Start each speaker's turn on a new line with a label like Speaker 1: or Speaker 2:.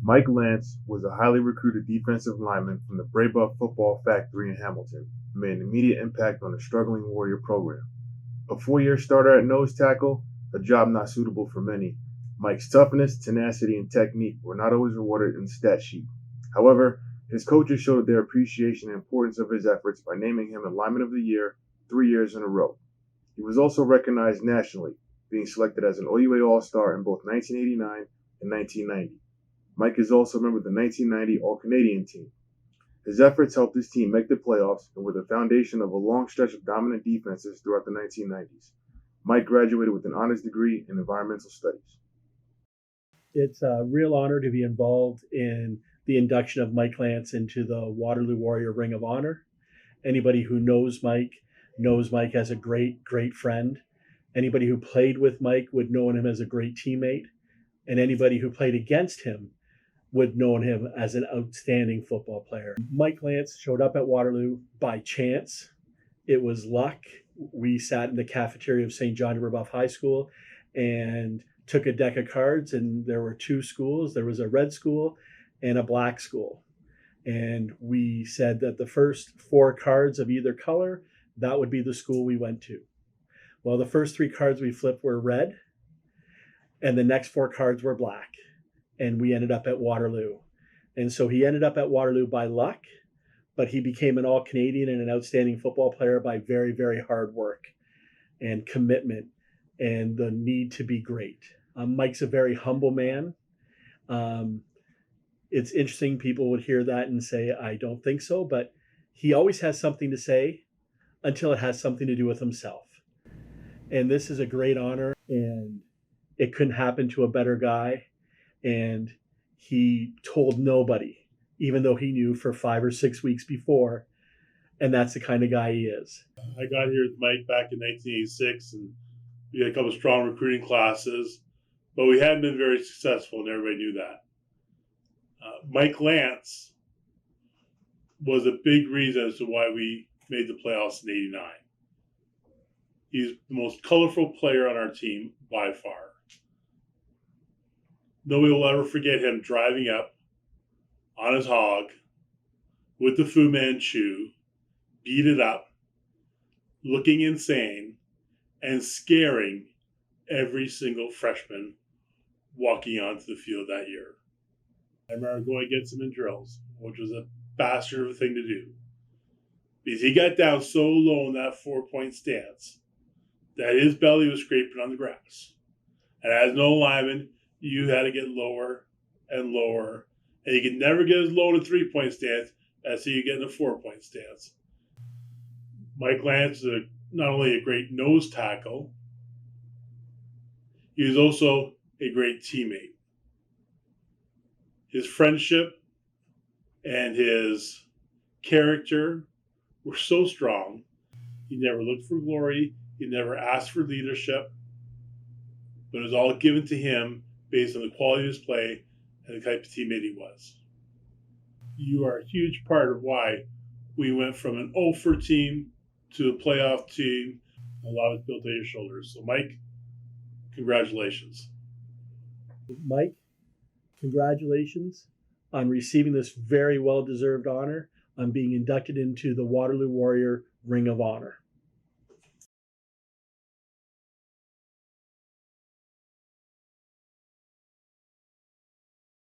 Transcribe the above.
Speaker 1: Mike Lanc was a highly recruited defensive lineman from the Braybuff Football Factory in Hamilton and made an immediate impact on the struggling Warrior program. A 4-year starter at nose tackle, a job not suitable for many, Mike's toughness, tenacity, and technique were not always rewarded in the stat sheet. However, his coaches showed their appreciation and importance of his efforts by naming him Lineman of the Year 3 years in a row. He was also recognized nationally, being selected as an OUA All-Star in both 1989 and 1990. Mike is also a member of the 1990 All-Canadian team. His efforts helped his team make the playoffs and were the foundation of a long stretch of dominant defenses throughout the 1990s. Mike graduated with an honors degree in environmental studies.
Speaker 2: It's a real honor to be involved in the induction of Mike Lanc into the Waterloo Warrior Ring of Honor. Anybody who knows Mike as a great, great friend. Anybody who played with Mike would know him as a great teammate. And anybody who played against him would know him as an outstanding football player. Mike Lanc showed up at Waterloo by chance. It was luck. We sat in the cafeteria of St. John de Brebeuf High School and took a deck of cards, and there were two schools. There was a red school and a black school. And we said that the first 4 cards of either color, that would be the school we went to. Well, the first 3 cards we flipped were red, and the next 4 cards were black. And we ended up at Waterloo. And so he ended up at Waterloo by luck, but he became an All-Canadian and an outstanding football player by very, very hard work and commitment and the need to be great. Mike's a very humble man. It's interesting, people would hear that and say, I don't think so, but he always has something to say until it has something to do with himself. And this is a great honor, and it couldn't happen to a better guy. And he told nobody, even though he knew for 5 or 6 weeks before. And that's the kind of guy he is.
Speaker 3: I got here with Mike back in 1986, and we had a couple of strong recruiting classes, but we hadn't been very successful, and everybody knew that. Mike Lanc was a big reason as to why we made the playoffs in '89. He's the most colorful player on our team by far. Nobody will ever forget him driving up on his hog with the Fu Manchu, beat it up, looking insane, and scaring every single freshman walking onto the field that year. I remember going against him in drills, which was a bastard of a thing to do. Because he got down so low in that 4-point stance that his belly was scraping on the grass. And as no lineman, you had to get lower and lower. And you could never get as low in a 3-point stance as you get in a 4-point stance. Mike Lanc is not only a great nose tackle, he was also a great teammate. His friendship and his character were so strong. He never looked for glory. He never asked for leadership. But it was all given to him based on the quality of his play and the type of teammate he was. You are a huge part of why we went from an 0-for team to a playoff team. A lot was built on your shoulders. So, Mike, congratulations.
Speaker 2: Mike, congratulations on receiving this very well-deserved honor, on being inducted into the Waterloo Warrior Ring of Honor.